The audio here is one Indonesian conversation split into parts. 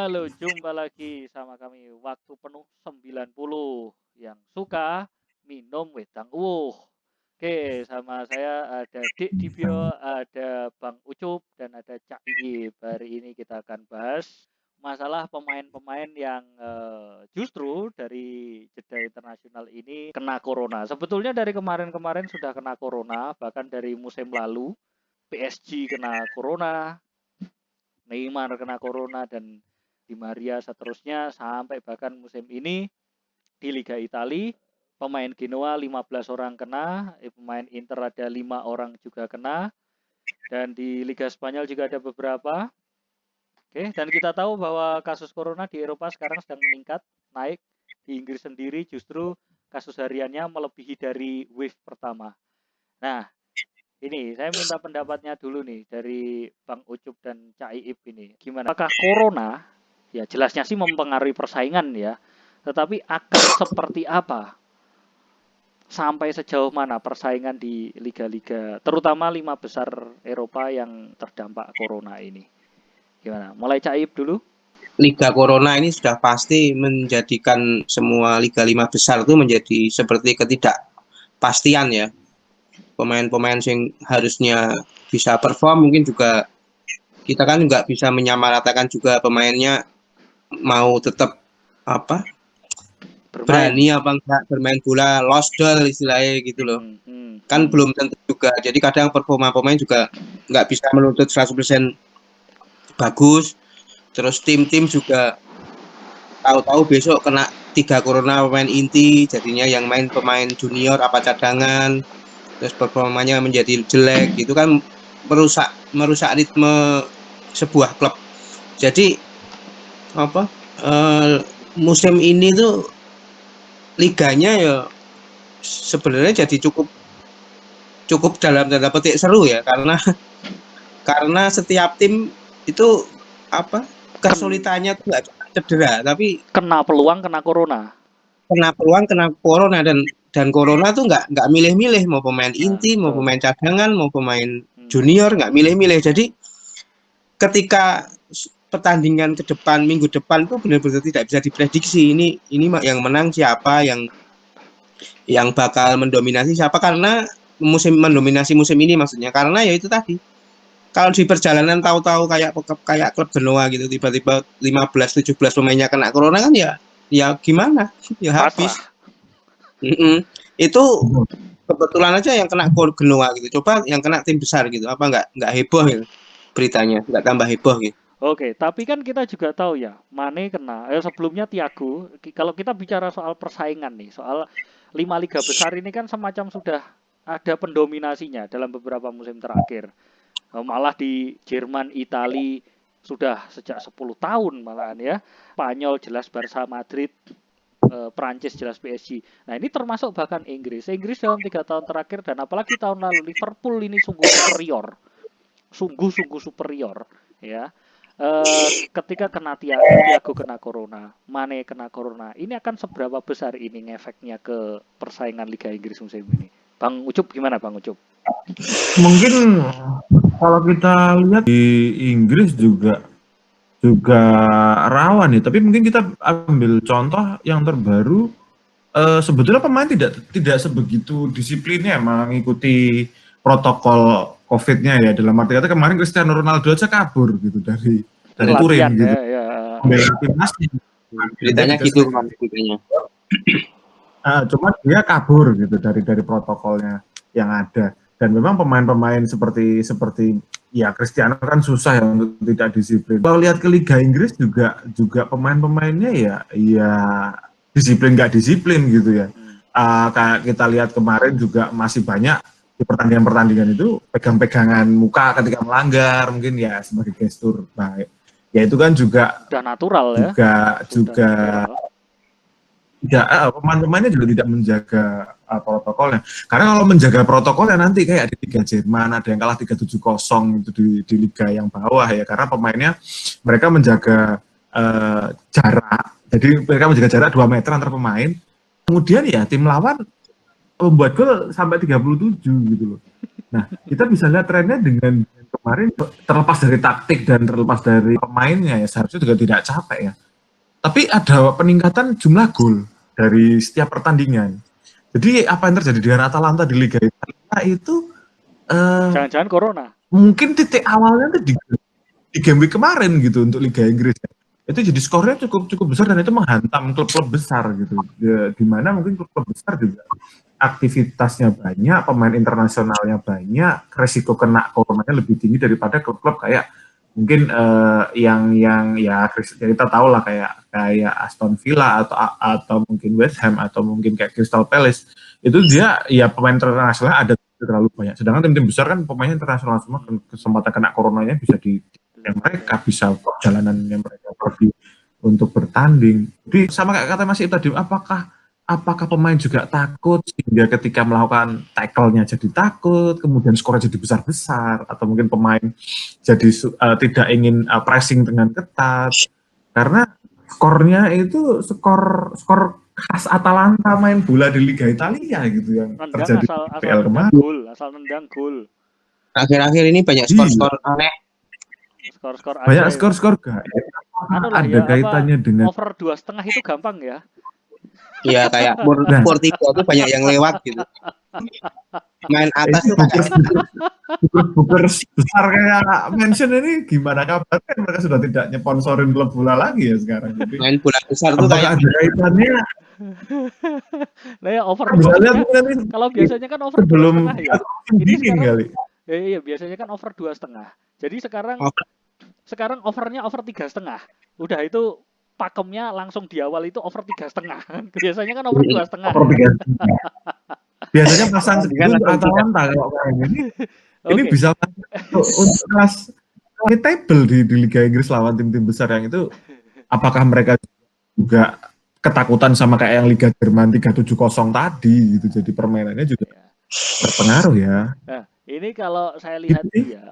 Halo, jumpa lagi sama kami waktu penuh 90 yang suka minum wedang uwuh. Oke, sama saya ada Dik Dibyo, ada Bang Ucup, dan ada Cak Iip. Hari ini kita akan bahas masalah pemain-pemain yang justru dari jeda internasional ini kena corona. Sebetulnya dari kemarin-kemarin sudah kena corona, bahkan dari musim lalu PSG kena corona, Neymar kena corona, dan Di Maria seterusnya, sampai bahkan musim ini di Liga Italia pemain Genoa 15 orang kena, pemain Inter ada 5 orang juga kena, dan di Liga Spanyol juga ada beberapa. Oke, dan kita tahu bahwa kasus corona di Eropa sekarang sedang meningkat, naik. Di Inggris sendiri justru kasus hariannya melebihi dari wave pertama. Nah, ini saya minta pendapatnya dulu nih dari Bang Ucup dan Cak Iip ini. Gimana? Apakah corona, ya jelasnya sih mempengaruhi persaingan ya, tetapi akan seperti apa? Sampai sejauh mana persaingan di liga-liga, terutama 5 besar Eropa yang terdampak corona ini? Gimana? Mulai Cak Iip dulu. Liga Corona ini sudah pasti menjadikan semua Liga 5 besar itu menjadi seperti ketidakpastian ya. Pemain-pemain yang harusnya bisa perform mungkin juga kita kan nggak bisa menyamaratakan juga pemainnya mau tetap berani apa enggak bermain bola lost doll istilahnya gitu loh. Kan belum tentu juga. Jadi kadang performa pemain juga nggak bisa menuntut 100% bagus. Terus tim-tim juga tahu-tahu besok kena 3 corona pemain inti, jadinya yang main pemain junior apa cadangan, terus performanya menjadi jelek, gitu kan merusak ritme sebuah klub. Jadi musim ini tuh liganya ya sebenarnya jadi cukup dalam tanda petik seru ya, karena setiap tim itu kesulitannya tuh nggak cuma cedera, tapi kena peluang kena corona. Dan corona tuh nggak milih-milih, mau pemain inti, mau pemain cadangan, mau pemain junior, nggak milih-milih. Jadi ketika pertandingan ke depan, minggu depan tuh benar-benar tidak bisa diprediksi ini yang menang siapa, yang bakal mendominasi siapa, karena mendominasi musim ini maksudnya, karena ya itu tadi, kalau di perjalanan tahu-tahu kayak klub Genoa gitu, tiba-tiba 15-17 pemainnya kena corona kan ya gimana, ya habis. Itu kebetulan aja yang kena Genoa gitu. Coba yang kena tim besar gitu, apa nggak heboh gitu beritanya, nggak tambah heboh gitu. Oke, tapi kan kita juga tahu ya, Mane kena. Sebelumnya Thiago. Kalau kita bicara soal persaingan nih, soal 5 liga besar ini kan semacam sudah ada pendominasinya dalam beberapa musim terakhir. Malah di Jerman, Italia sudah sejak 10 tahun malahan ya. Spanyol jelas Barca, Madrid, Prancis jelas PSG. Nah, ini termasuk bahkan Inggris. Inggris dalam 3 tahun terakhir dan apalagi tahun lalu Liverpool ini sungguh superior. Sungguh superior ya. Ketika kena Thiago kena corona, Mane kena corona, ini akan seberapa besar ini efeknya ke persaingan Liga Inggris musim ini? Bang Ucup gimana Bang Ucup? Mungkin kalau kita lihat di Inggris juga rawan ya, tapi mungkin kita ambil contoh yang terbaru, sebetulnya pemain tidak sebegitu disiplinnya mengikuti protokol COVID-nya ya, dalam arti kata kemarin Cristiano Ronaldo aja kabur gitu dari Turin gitu. Beritanya gitu kan. Cuma dia kabur gitu dari protokolnya yang ada. Dan memang pemain-pemain seperti ya Cristiano kan susah ya untuk tidak disiplin. Kalau lihat ke Liga Inggris juga pemain-pemainnya ya disiplin nggak disiplin gitu ya. Kayak kita lihat kemarin juga masih banyak di pertandingan itu pegang-pegangan muka ketika melanggar, mungkin ya sebagai gestur baik. Ya itu kan juga udah natural juga pemain-pemainnya juga tidak menjaga protokolnya. Karena kalau menjaga protokolnya nanti kayak di Liga Jerman ada yang kalah 3-7-0 itu di liga yang bawah ya, karena pemainnya mereka menjaga jarak. Jadi mereka menjaga jarak 2 meter antar pemain. Kemudian ya tim lawan membuat gol sampai 37 gitu loh. Nah, kita bisa lihat trennya dengan kemarin terlepas dari taktik dan terlepas dari pemainnya ya seharusnya juga tidak capek ya. Tapi ada peningkatan jumlah gol dari setiap pertandingan. Jadi apa yang terjadi dengan Atalanta di Liga Italia itu Jangan-jangan corona. mungkin titik awalnya itu di game week kemarin gitu untuk Liga Inggris. Itu jadi skornya cukup besar dan itu menghantam klub-klub besar gitu. Di mana mungkin klub-klub besar juga aktivitasnya banyak, pemain internasionalnya banyak, resiko kena coronanya lebih tinggi daripada klub-klub kayak mungkin yang ya kita tahu lah kayak Aston Villa atau mungkin West Ham atau mungkin kayak Crystal Palace. Itu dia ya pemain internasional ada terlalu banyak. Sedangkan tim-tim besar kan pemain internasional semua, kesempatan kena coronanya bisa di mereka, bisa perjalanan yang mereka pergi untuk bertanding. Jadi sama kayak kata Mas tadi, apakah pemain juga takut sehingga ketika melakukan tackle-nya jadi takut, kemudian skornya jadi besar-besar, atau mungkin pemain jadi tidak ingin pressing dengan ketat karena skornya itu skor khas Atalanta main bola di Liga Italia gitu yang Nendang terjadi asal di PL kemarin. asal nendang gol. Akhir-akhir ini banyak skor-skor aneh. Skor-skor banyak ajaib. skor-skor gak? Ada ya, kaitannya dengan over 2,5 itu gampang ya. Iya kayak mur 3 itu banyak yang lewat gitu. Main atas tuh kayak buker besar kayak mention ini gimana kabarnya mereka sudah tidak nyeponsorin klub bola lagi ya sekarang. Jadi, main bola besar tuh apakah kayak ada kaitannya? Nah ya over Misalnya kalau biasanya kan over 2,5 ya. Ini sekarang kali. Iya biasanya kan over 2,5. Jadi sekarang overnya over 3,5. Udah itu pakemnya langsung di awal itu over 3,5. Biasanya kan over 2,5. Biasanya pasang segitu untuk Atalanta kalau kayak gini. Ini bisa untuk kelas table di Liga Inggris lawan tim-tim besar yang itu. Apakah mereka juga ketakutan sama kayak yang Liga Jerman 370 tadi gitu. Jadi permainannya juga berpengaruh ya. Nah, ini kalau saya lihat ya,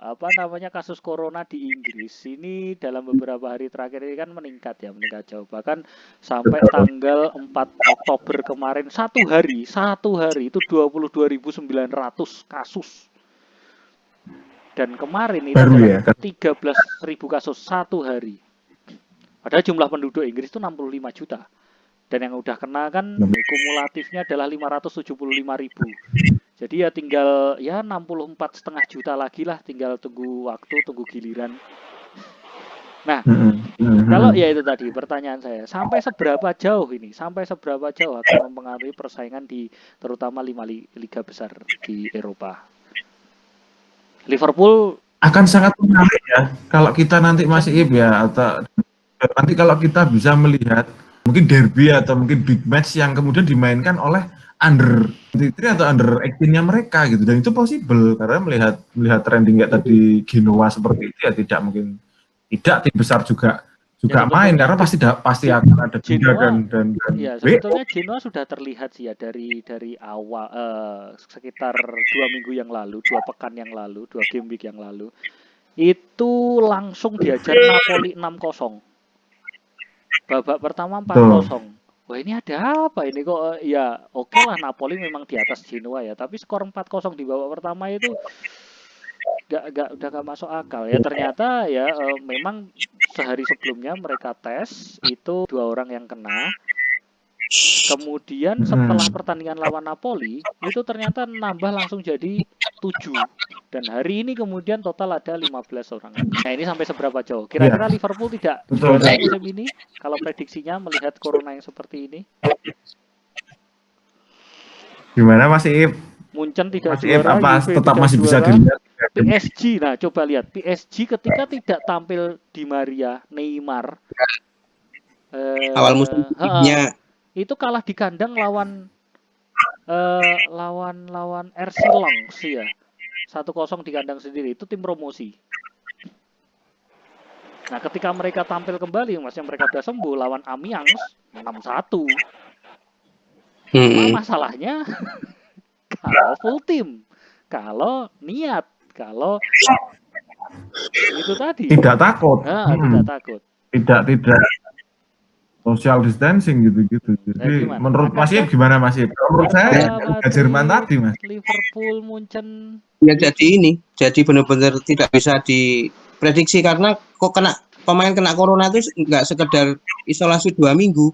kasus corona di Inggris ini dalam beberapa hari terakhir ini kan meningkat jauh. Bahkan sampai tanggal 4 Oktober kemarin satu hari itu 22.900 kasus. Dan kemarin itu adalah 13.000 kasus satu hari. Padahal jumlah penduduk Inggris itu 65 juta. Dan yang udah kena kan kumulatifnya adalah 575.000. Jadi ya tinggal 64,5 juta lagi lah, tinggal tunggu giliran. Nah, kalau ya itu tadi pertanyaan saya, sampai seberapa jauh akan mempengaruhi persaingan di terutama 5 liga besar di Eropa? Liverpool akan sangat menarik ya kalau kita nanti masih ya atau nanti kalau kita bisa melihat mungkin derby atau mungkin big match yang kemudian dimainkan oleh under 23 atau under 18-nya mereka gitu, dan itu possible karena melihat trending kayak tadi Genoa seperti itu ya tidak mungkin tidak tim besar juga main karena pasti akan ada Genoa dan ya sebetulnya Genoa sudah terlihat sih ya dari awal sekitar 2 minggu yang lalu, 2 pekan yang lalu, 2 game week yang lalu itu langsung diajar Napoli 6-0. Babak pertama 4-0. Wah ini ada apa ini kok ya oke lah Napoli memang di atas Genoa ya, tapi skor 4-0 di babak pertama itu udah gak masuk akal ya. Ternyata ya memang sehari sebelumnya mereka tes itu 2 orang yang kena. Kemudian setelah pertandingan lawan Napoli itu ternyata nambah langsung jadi 7. Dan hari ini kemudian total ada 15 orang. Nah ini sampai seberapa jauh? Kira-kira Liverpool tidak juara musim ini kalau prediksinya melihat corona yang seperti ini? Gimana Mas Iip? Munchen tidak Mas juara, apa tetap masih bisa dilihat? PSG, nah coba lihat PSG ketika tidak tampil Di Maria, Neymar awal musimnya itu kalah di kandang lawan RC Lens ya. 1-0 di kandang sendiri, itu tim promosi. Nah, ketika mereka tampil kembali, mereka sudah sembuh lawan Amiens 6-1. Masalahnya kalau full tim, kalau niat, kalau itu tadi tidak takut. tidak takut. Tidak. social distancing gitu-gitu. Jadi gimana? menurut Mas Ip Akankah gimana Mas Ip? Kalau menurut saya Barca, ya Liga Jerman tadi Mas. Liverpool, Munchen Ya itu jadi benar-benar tidak bisa diprediksi karena kok pemain kena corona itu nggak sekedar isolasi 2 minggu.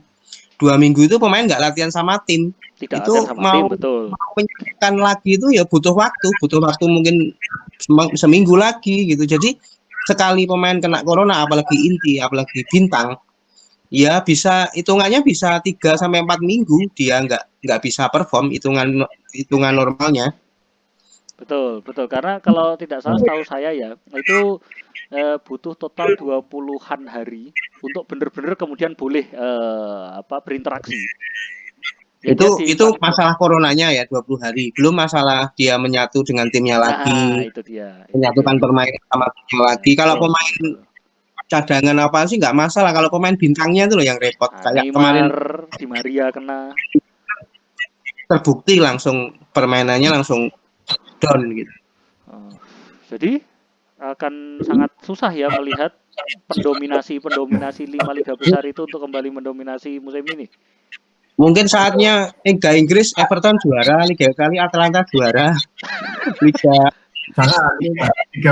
2 minggu itu pemain nggak latihan sama tim. tidak Itu latihan sama tim, betul. menyesuaikan lagi itu ya butuh waktu mungkin seminggu lagi gitu. Jadi sekali pemain kena corona, apalagi inti, apalagi bintang, ya hitungannya bisa 3 sampai 4 minggu dia nggak bisa perform hitungan normalnya. Betul, karena kalau tidak salah setahu saya ya, itu butuh total 20-an hari untuk benar-benar kemudian boleh berinteraksi. Ya, itu masalah coronanya ya 20 hari. Belum masalah dia menyatu dengan timnya lagi. Itu dia. Menyatukan pemain sama timnya lagi. Kalau pemain cadangan apa sih nggak masalah. Kalau pemain bintangnya itu loh yang repot. Kayak Neymar, kemarin Di Maria kena. Terbukti langsung permainannya langsung down gitu. Jadi akan sangat susah ya melihat pendominasi 5 liga besar itu untuk kembali mendominasi musim ini. Mungkin saatnya Liga Inggris Everton juara, Liga Italia Atalanta juara, Liga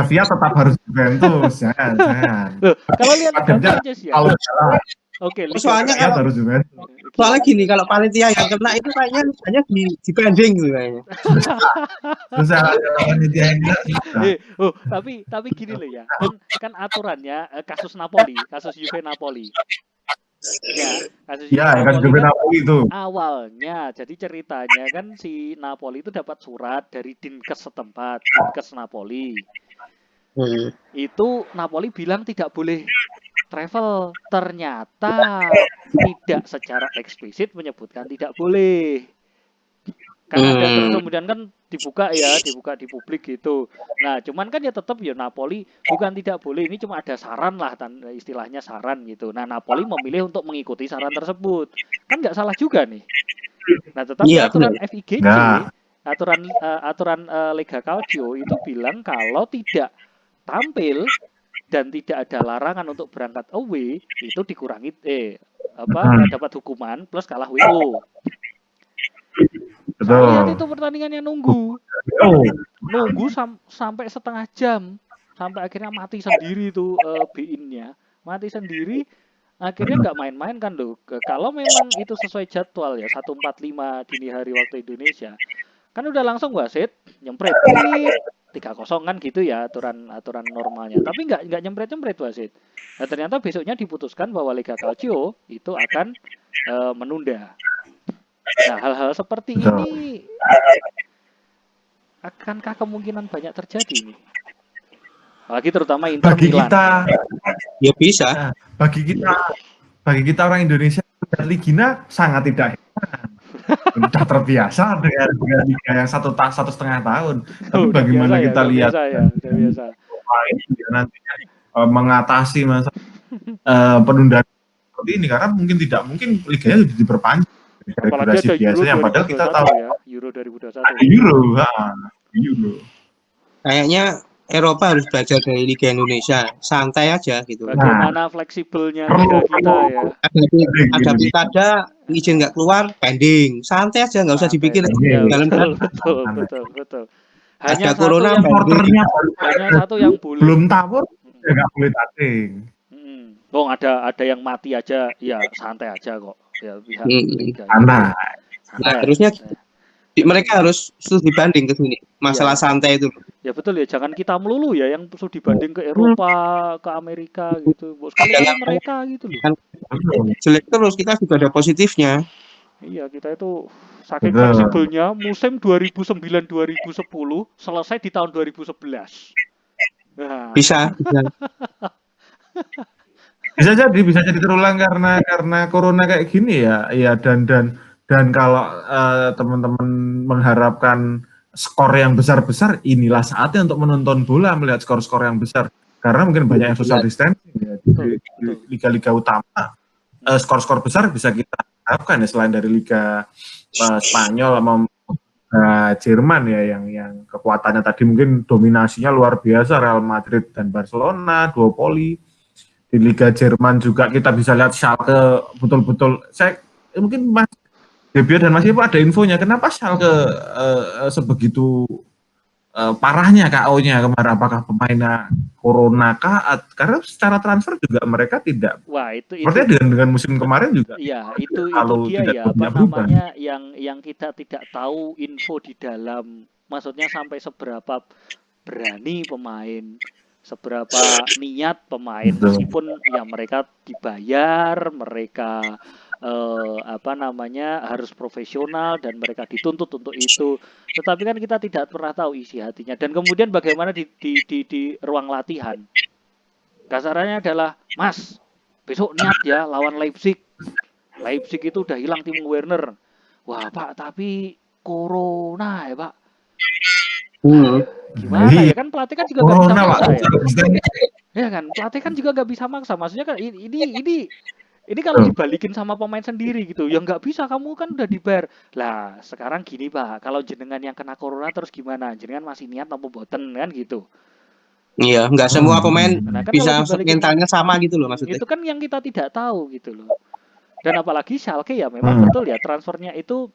Via tetap harus Juventus, jangan. Loh, kalau lihat Liga aja sih ya. Oke, soalnya harus Juventus. Soalnya gini, kalau panitia yang kena itu kayaknya hanya dipending gitu kayaknya. Tapi gini loh ya, kan aturannya kasus Juve Napoli. Ya, kasus Juve Napoli itu. Awalnya, jadi ceritanya kan si Napoli itu dapat surat dari Dinkes setempat, Dinkes Napoli. Itu Napoli bilang tidak boleh travel, ternyata tidak secara eksplisit menyebutkan tidak boleh. Kan ada terus kemudian kan dibuka di publik gitu. Nah, cuman kan ya tetap ya Napoli bukan tidak boleh, ini cuma ada saran lah, istilahnya saran gitu. Nah, Napoli memilih untuk mengikuti saran tersebut. Kan nggak salah juga nih. Nah, tetapi aturan FIGC, aturan Lega Calcio itu bilang kalau tidak tampil dan tidak ada larangan untuk berangkat away, itu dikurangi dapat hukuman plus kalah WO. Saya lihat itu pertandingannya nunggu sampai setengah jam, sampai akhirnya mati sendiri itu BIN-nya, mati sendiri. Akhirnya nggak main-main kan loh. Kalau memang itu sesuai jadwal ya 1:45 dini hari waktu Indonesia, kan udah langsung wasit nyempret 3-0 kan gitu ya aturan normalnya. Tapi nggak nyempret wasit. Nah, ternyata besoknya diputuskan bahwa Lega Calcio itu akan menunda. Nah, hal-hal seperti ini akankah kemungkinan banyak terjadi ini? Bagi terutama Inter Milan. Kita ya bisa. Bagi kita orang Indonesia, Ligina sangat tidak sudah terbiasa dengan liga yang 1,5 tahun. Tapi bagaimana kita lihat biasa. Nantinya mengatasi masa penundaan seperti ini, karena mungkin liganya sudah diperpanjang. Apalagi ada biasanya, padahal kita tahu ya, Euro 2021. Euro. Kayaknya Eropa harus belajar dari Liga Indonesia, santai aja gitu. Bagaimana fleksibelnya liga kita ya. Ada pilkada, izin nggak keluar, pending, santai aja, nggak usah dipikir. Betul. Hanya corona, hanya satu yang boleh. Belum tawur, nggak boleh tanding. Ada yang mati aja, ya santai aja kok. Ya pihak liga. Nah, terusnya mereka harus studi banding ke sini. Masalah santai itu. Ya betul ya, jangan kita melulu ya yang studi banding ke Eropa, ke Amerika gitu. Sekali-kali mereka gitu loh. Jelek terus, kita juga ada positifnya. Iya, kita itu saking fleksibelnya musim 2009-2010 selesai di tahun 2011. Nah. Bisa. Bisa jadi terulang karena corona kayak gini ya dan kalau teman-teman mengharapkan skor yang besar-besar, inilah saatnya untuk menonton bola, melihat skor-skor yang besar, karena mungkin banyak yang social distancing ya, di liga-liga utama. Skor-skor besar bisa kita harapkan ya, selain dari liga Spanyol sama Jerman ya, yang kekuatannya tadi mungkin dominasinya luar biasa, Real Madrid dan Barcelona duopoli. Di Liga Jerman juga kita bisa lihat Schalke betul-betul. Mungkin Mas Debio dan Mas Ivo ada infonya kenapa Schalke sebegitu parahnya KO-nya kemarin, apakah pemainnya corona kah? Karena secara transfer juga mereka tidak. Wah, itu Sepertinya dengan musim kemarin juga. ya itu kalau dia tidak ya, apa punya perubahan. namanya, yang kita tidak tahu info di dalam, maksudnya sampai seberapa berani pemain, seberapa niat pemain, Betul. meskipun ya mereka dibayar, mereka apa namanya, harus profesional dan mereka dituntut untuk itu. Tetapi kan kita tidak pernah tahu isi hatinya. Dan kemudian bagaimana di ruang latihan. Kasarannya adalah, Mas, besok niat ya lawan Leipzig. Leipzig itu udah hilang Timo Werner. Wah, Pak, tapi corona ya, Pak. Gimana ya, kan pelatih kan juga nggak bisa maksa ya. Ya kan, pelatih kan juga nggak bisa maksa. Maksudnya kan ini kalau dibalikin sama pemain sendiri gitu, ya nggak bisa, kamu kan udah dibayar. Lah, sekarang gini Pak, kalau jenengan yang kena corona terus gimana? Jenengan masih niat apa boten kan gitu. Iya, nggak semua pemain Nah, kan bisa kalau mentalnya sama gitu loh maksudnya. itu kan yang kita tidak tahu gitu loh. Dan apalagi Schalke ya memang betul ya, transfernya itu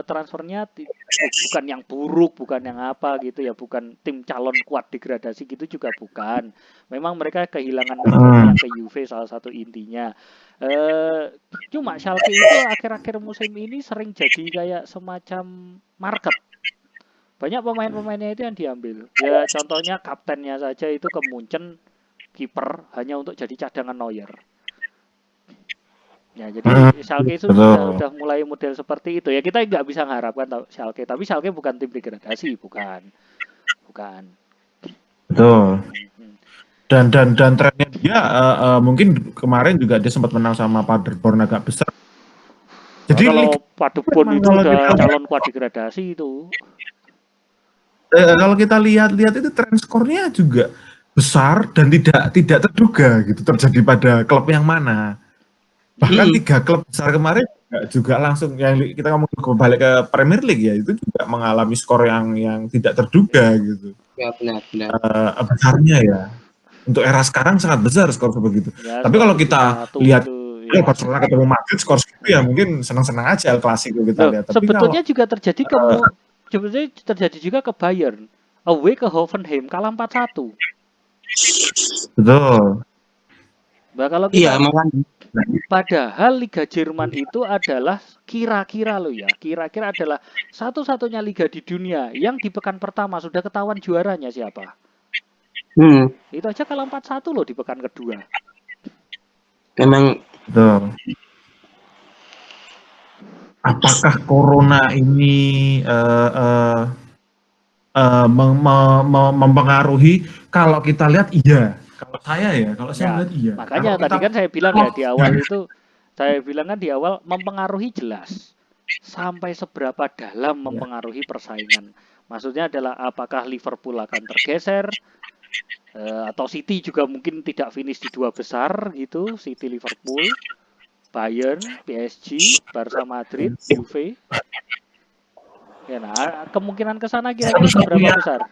transfernya bukan yang buruk, bukan yang apa gitu ya, bukan tim calon kuat degradasi gitu juga bukan. Memang mereka kehilangan yang ke Juve salah satu intinya. Cuma Schalke itu akhir-akhir musim ini sering jadi kayak semacam market. Banyak pemain-pemainnya itu yang diambil. Ya contohnya kaptennya saja itu ke Munchen, kiper hanya untuk jadi cadangan Neuer. Ya, jadi Schalke itu sudah mulai model seperti itu. Ya kita nggak bisa mengharapkan Schalke, tapi Schalke bukan tim degradasi, bukan. Betul. Dan trennya dia mungkin kemarin juga dia sempat menang sama Paderborn agak besar. Jadi kalau Paderborn itu udah calon kuat degradasi itu. Kalau kita lihat itu tren skornya juga besar dan tidak terduga gitu terjadi pada klub yang mana. Bahkan 3 klub besar kemarin juga langsung, yang kita ngomong balik ke Premier League ya, itu juga mengalami skor yang tidak terduga gitu. Ya, benar. Besarnya ya. Untuk era sekarang sangat besar skor seperti itu. Ya, tapi kalau kita lihat Barcelona ketemu Madrid skor segitu ya mungkin senang-senang aja El Clasico kita lihat. Tapi sebetulnya juga terjadi juga ke Bayern. Away ke Hoffenheim kalah 4-1. Betul. Nah, kalau kita padahal Liga Jerman itu adalah kira-kira adalah satu-satunya liga di dunia yang di pekan pertama sudah ketahuan juaranya siapa. Itu aja kalah 4-1 loh di pekan kedua. Memang betul. Apakah corona ini mempengaruhi? Kalau kita lihat iya. Kalau saya lihat iya. Makanya tadi kan saya bilang ya di awal itu, saya bilang kan di awal mempengaruhi jelas. Sampai seberapa dalam mempengaruhi persaingan. Maksudnya adalah apakah Liverpool akan tergeser, atau City juga mungkin tidak finish di 2 besar gitu, City, Liverpool, Bayern, PSG, Barca, Madrid, Juve. Ya, nah kemungkinan ke sana kira-kira seberapa besar?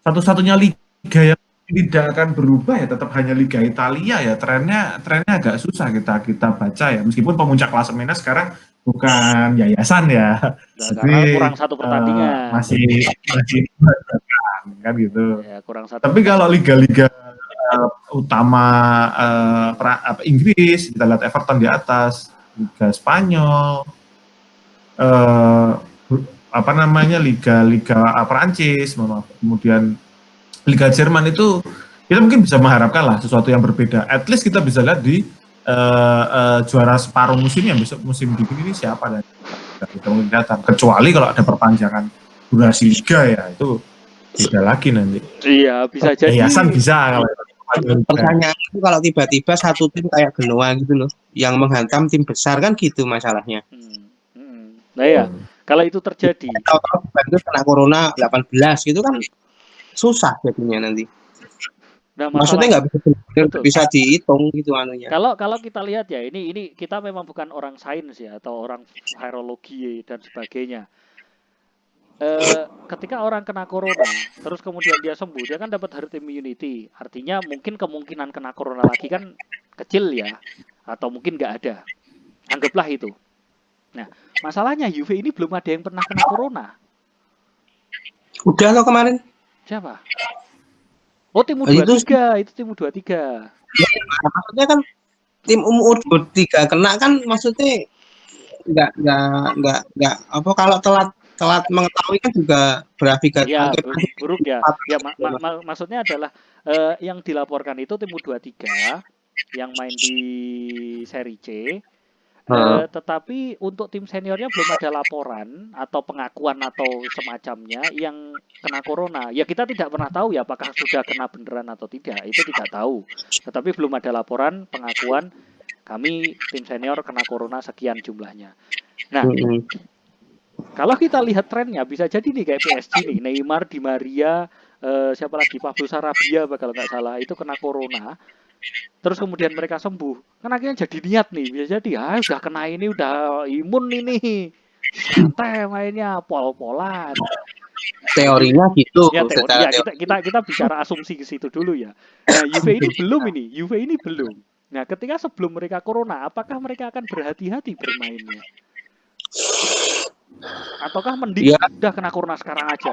Satu-satunya liga yang tidak akan berubah ya tetap hanya Liga Italia ya, trennya agak susah kita baca ya, meskipun pemuncak klasemennya sekarang bukan yayasan ya, karena kurang 1 pertandingan, masih kan gitu ya, kurang 1. Tapi kalau liga-liga utama Inggris, kita lihat Everton di atas, Liga Spanyol, Liga Prancis, kemudian Liga Jerman itu kita mungkin bisa mengharapkan lah sesuatu yang berbeda. At least kita bisa lihat di juara separuh musimnya besok musim dingin ini siapa dan kita mungkin datang. Kecuali kalau ada perpanjangan durasi liga ya itu beda lagi nanti. Iya bisa jadi. Yayasan bisa kalau. Pertanyaan itu kalau tiba-tiba satu tim kayak Genoa gitu loh, yang menghantam tim besar kan gitu masalahnya. Nah ya, kalau itu terjadi. Kalau Juventus kena corona 18 gitu kan susah jadinya nanti. Nah, maksudnya nggak bisa dihitung gitu anunya. Kalau kita lihat ya, ini kita memang bukan orang sains ya atau orang virologi dan sebagainya. ketika orang kena corona, terus kemudian dia sembuh, dia kan dapat herd immunity. Artinya mungkin kemungkinan kena corona lagi kan kecil ya, atau mungkin nggak ada. Anggaplah itu. Nah, masalahnya UV ini belum ada yang pernah kena corona. Udah loh kemarin. Siapa? Oh, tim U23, itu tim U23. Maksudnya kan tim U23 kena kan maksudnya nggak apa kalau telat mengetahui kan juga berakibat ya buruk ya. Ya maksudnya adalah yang dilaporkan itu tim U23 yang main di seri C. Tetapi untuk tim seniornya belum ada laporan atau pengakuan atau semacamnya yang kena corona. Ya kita tidak pernah tahu ya apakah sudah kena beneran atau tidak. Itu tidak tahu. Tetapi belum ada laporan pengakuan kami tim senior kena corona sekian jumlahnya. Nah, kalau kita lihat trennya bisa jadi nih kayak PSG nih, Neymar, Di Maria, siapa lagi, Pablo Sarabia kalau nggak salah itu kena corona. Terus kemudian mereka sembuh, kan akhirnya jadi niat nih, bisa jadi udah kena ini, udah imun ini, santai mainnya, pol-polan. Teorinya gitu. Ya teori, ya kita bicara asumsi ke situ dulu ya. Nah UV ini belum. Nah ketika sebelum mereka corona, apakah mereka akan berhati-hati bermainnya? Ataukah mending udah kena corona sekarang aja?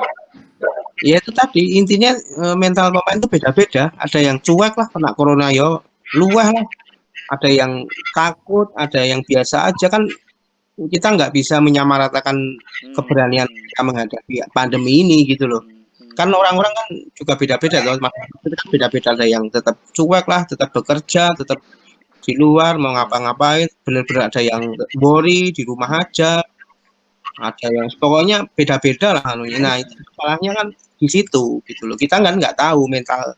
Ya itu tadi intinya mental pemain itu beda-beda. Ada yang cuek lah kena corona yo luweh lah. Ada yang takut, ada yang biasa aja kan. Kita nggak bisa menyamaratakan keberanian kita menghadapi pandemi ini gitu loh. Kan orang-orang kan juga beda-beda loh. Beda-beda, ada yang tetap cuek lah, tetap bekerja, tetap di luar mau ngapa-ngapain. Bener-bener ada yang worry di rumah aja. Ada yang pokoknya beda-beda lah anunya. Nah itu salahnya kan di situ gitu loh. Kita kan nggak tahu mental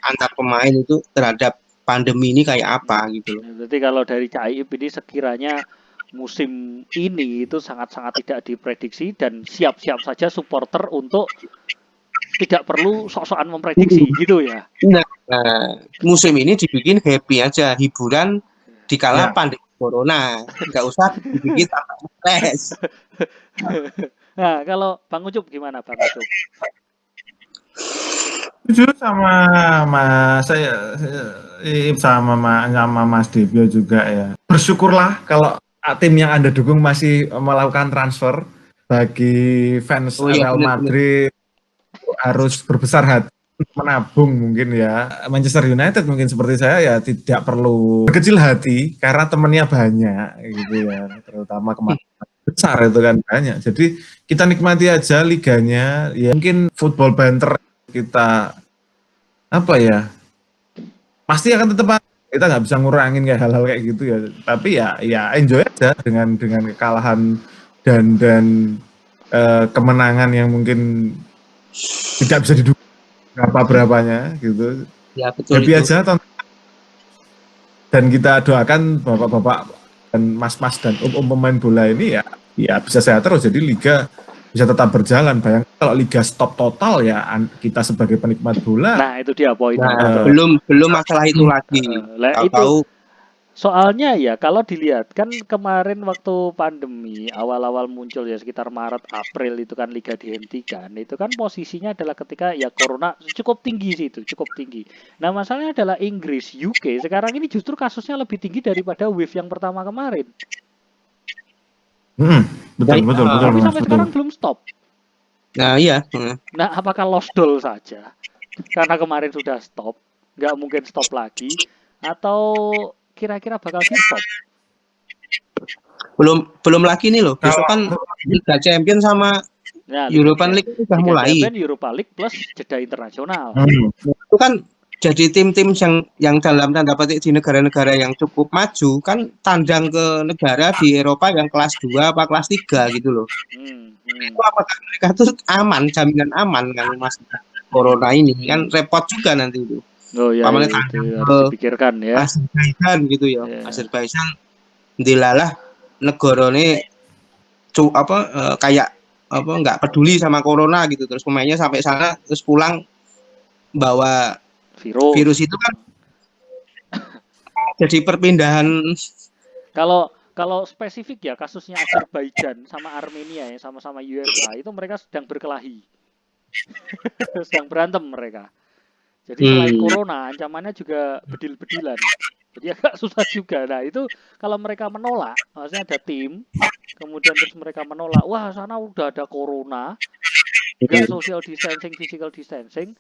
antar pemain itu terhadap pandemi ini kayak apa gitu loh. Berarti kalau dari Caib ini sekiranya musim ini itu sangat-sangat tidak diprediksi dan siap-siap saja supporter untuk tidak perlu sok-sokan memprediksi gitu ya. Nah, musim ini dibikin happy aja, hiburan di kala pandemi corona, nggak usah dibikin tambah stres. Nah, kalau Bang Ucup gimana Bang Ucup? Jujur sama saya sama Mas Debio juga ya. Bersyukurlah kalau tim yang Anda dukung masih melakukan transfer. Bagi fans Real Madrid harus berbesar hati menabung mungkin ya. Manchester United mungkin seperti saya ya tidak perlu berkecil hati karena temennya banyak gitu ya, terutama kemarin besar itu kan banyak. Jadi kita nikmati aja liganya. Ya mungkin football banter kita apa ya, pasti akan tetap, kita nggak bisa ngurangin kayak hal-hal kayak gitu ya. Tapi ya enjoy aja dengan kekalahan dan kemenangan yang mungkin tidak bisa didukung berapanya gitu. Ya betul. Happy aja dan kita doakan bapak-bapak dan mas-mas dan pemain bola ini ya bisa sehat terus, jadi liga bisa tetap berjalan. Bayangkan kalau liga stop total ya kita sebagai penikmat bola. Nah itu dia poinnya. Nah, belum masalah itu lagi. Itu soalnya ya kalau dilihat kan kemarin waktu pandemi awal-awal muncul ya sekitar Maret April itu kan liga dihentikan, itu kan posisinya adalah ketika ya corona cukup tinggi sih, itu cukup tinggi. Nah masalahnya adalah Inggris, UK sekarang ini justru kasusnya lebih tinggi daripada wave yang pertama kemarin. Betul. Tapi sampai sekarang belum stop. Nah iya. Nah apakah lost doll saja karena kemarin sudah stop, nggak mungkin stop lagi, atau kira-kira bakal di stop? Belum lagi nih loh. Besok kan Liga Champions sama European League sudah mulai. Europa League plus jeda internasional. Itu kan jadi tim-tim yang dalam tanda petik di negara-negara yang cukup maju kan tandang ke negara di Eropa yang kelas 2 apa kelas 3 gitu loh. Itu apakah mereka tuh aman, jaminan aman kan mas corona ini kan repot juga nanti itu. Oh ya, itu harus dipikirkan ya. Azerbaijan gitu ya. Azerbaijan dilalah negarane kayak apa nggak peduli sama corona gitu, terus pemainnya sampai sana terus pulang bawa virus itu kan jadi perpindahan. Kalau Kalau spesifik ya kasusnya Azerbaijan sama Armenia yang sama-sama UEFA itu mereka sedang berkelahi. Sedang berantem mereka. Jadi selain corona, ancamannya juga bedil-bedilan. Jadi agak susah juga. Nah itu kalau mereka menolak, maksudnya ada tim, kemudian terus mereka menolak, wah sana udah ada corona, nggak social distancing, physical distancing,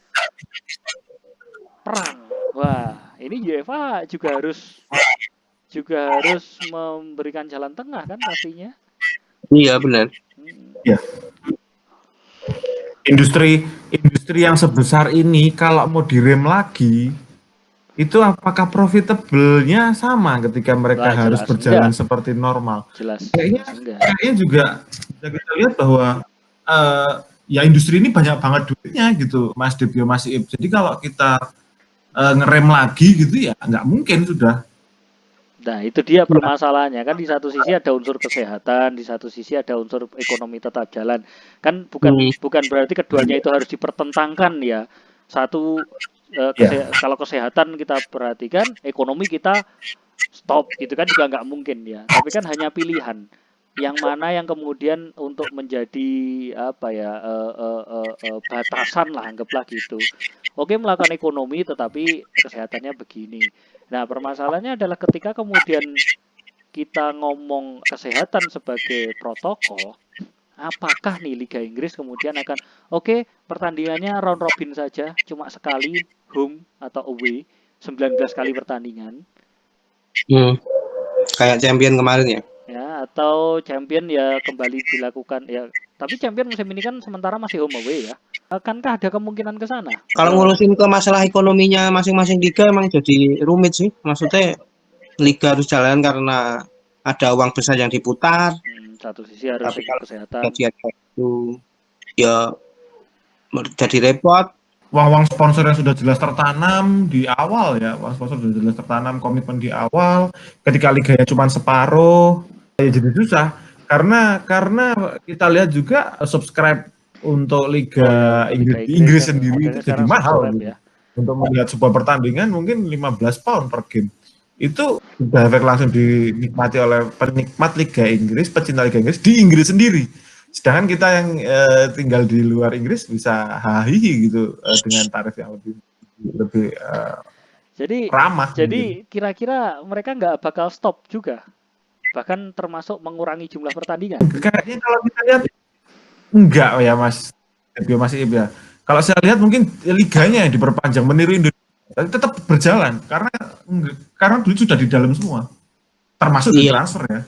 perang. Wah ini UEFA juga harus memberikan jalan tengah kan pastinya. Iya benar. Ya. Industri yang sebesar ini kalau mau direm lagi, itu apakah profitable-nya sama ketika mereka harus berjalan seperti normal? Jelas. Kayaknya juga bisa kita lihat bahwa ya industri ini banyak banget duitnya gitu, Mas Debio, Mas Iip. Jadi kalau kita ngerem lagi gitu ya nggak mungkin sudah. Nah itu dia permasalahannya kan, di satu sisi ada unsur kesehatan, di satu sisi ada unsur ekonomi tetap jalan kan, bukan berarti keduanya itu harus dipertentangkan ya. Satu kalau kesehatan kita perhatikan, ekonomi kita stop gitu kan juga nggak mungkin ya, tapi kan hanya pilihan yang mana yang kemudian untuk menjadi apa ya batasan lah, anggaplah gitu. Oke, melakukan ekonomi tetapi kesehatannya begini. Nah permasalahannya adalah ketika kemudian kita ngomong kesehatan sebagai protokol, apakah nih Liga Inggris kemudian akan oke, pertandingannya round robin saja, cuma sekali home atau away, 19 kali pertandingan. Kayak champion kemarin ya. Ya, atau champion ya kembali dilakukan ya. Tapi champion musim ini kan sementara masih home away ya. Akankah ada kemungkinan ke sana? Kalau ngurusin ke masalah ekonominya masing-masing liga emang jadi rumit sih. Maksudnya liga harus jalan karena ada uang besar yang diputar. Satu sisi harus tapi kalau kesehatan. Itu ya jadi repot. Uang sponsor yang sudah jelas tertanam di awal ya, uang sponsor sudah jelas tertanam, komitmen di awal. Ketika liganya cuma separuh, ya jadi susah. Karena kita lihat juga subscribe untuk Liga Inggris sendiri itu jadi mahal gitu. Ya. Untuk melihat sebuah pertandingan mungkin 15 pound per game. Itu sudah efek langsung dinikmati oleh penikmat Liga Inggris, pecinta Liga Inggris di Inggris sendiri. Sedangkan kita yang tinggal di luar Inggris bisa hahihi gitu dengan tarif yang lebih ramah. Jadi kira-kira mereka nggak bakal stop juga, bahkan termasuk mengurangi jumlah pertandingan. Kayaknya kalau kita lihat enggak ya Mas Debio, Mas Iip ya. Kalau saya lihat mungkin liganya yang diperpanjang meniru Indonesia, tapi tetap berjalan karena duit sudah di dalam semua, termasuk di transfer ya.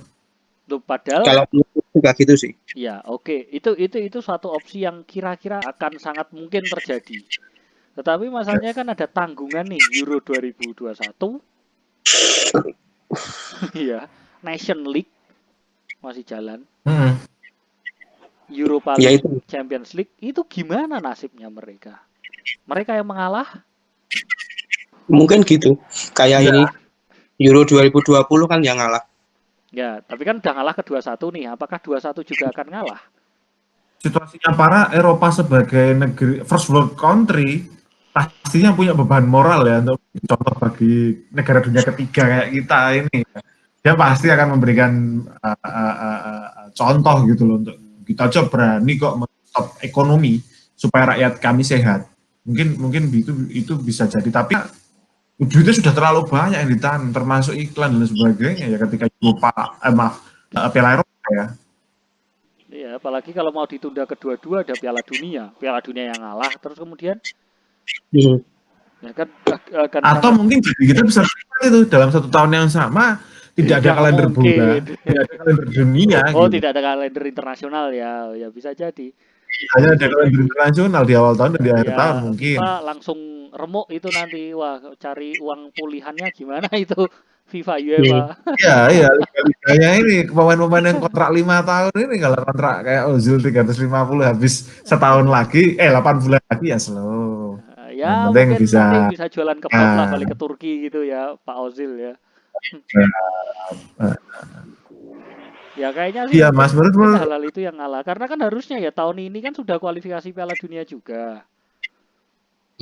Padahal kalau juga gitu sih. Ya, oke. Itu suatu opsi yang kira-kira akan sangat mungkin terjadi. Tetapi masalahnya kan ada tanggungan nih, Euro 2021. Iya, Nation League masih jalan. Europa League, Champions League, itu gimana nasibnya mereka? Mereka yang mengalah? Mungkin gitu. Kayak ini Euro 2020 kan yang ngalah. Ya, tapi kan udah ngalah ke 21 nih. Apakah 21 juga akan ngalah? Situasinya parah, Eropa sebagai negeri first world country pastinya punya beban moral ya untuk contoh bagi negara dunia ketiga kayak kita ini. Dia pasti akan memberikan contoh gitu loh, untuk kita aja berani kok men-stop ekonomi supaya rakyat kami sehat. Mungkin itu bisa jadi, tapi duitnya sudah terlalu banyak yang ditahan, termasuk iklan dan sebagainya ya ketika Piala Eropa ya. Iya, apalagi kalau mau ditunda kedua-dua ada Piala Dunia yang ngalah, terus kemudian ya kan atau mungkin kita bisa itu dalam 1 tahun yang sama tidak ada kalender bulan, tidak ada kalender dunia. Gitu. Tidak ada kalender internasional ya bisa jadi. Hanya ada kalender internasional di awal tahun dan di akhir tahun mungkin. FIFA langsung remuk itu nanti, wah cari uang pulihannya gimana itu FIFA UEFA. Iya, liganya ini pemain-pemain yang kontrak 5 tahun ini, kalau kontrak kayak Ozil 350 habis setahun lagi, 8 bulan lagi ya slow. Ya mungkin bisa jualan kebab lah, balik ke Turki gitu ya Pak Ozil ya. Ya kayaknya sih iya, Mas, menurut hal-hal itu yang ngalah, karena kan harusnya ya tahun ini kan sudah kualifikasi Piala Dunia juga.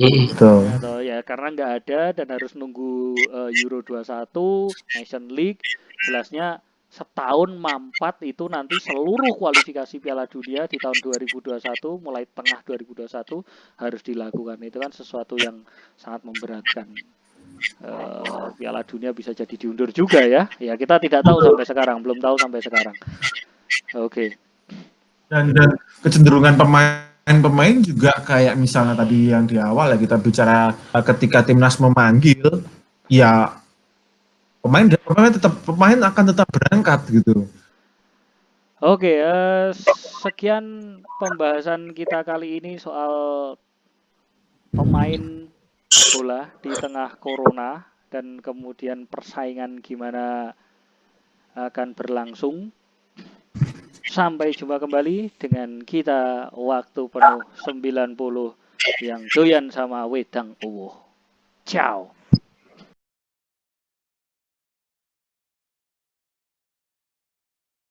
Betul. Ya karena nggak ada dan harus nunggu Euro 21, Nation League, jelasnya setahun mampat itu nanti seluruh kualifikasi Piala Dunia di tahun 2021 mulai tengah 2021 harus dilakukan. Itu kan sesuatu yang sangat memberatkan. Piala Dunia bisa jadi diundur juga ya. Ya kita tidak tahu sampai sekarang, belum tahu sampai sekarang. Oke. Dan kecenderungan pemain juga kayak misalnya tadi yang di awal ya kita bicara ketika timnas memanggil, ya pemain akan tetap berangkat gitu. Oke, sekian pembahasan kita kali ini soal pemain bola di tengah corona dan kemudian persaingan gimana akan berlangsung. Sampai jumpa kembali dengan kita waktu penuh 90 yang doyan sama wedang uwuh. Ciao.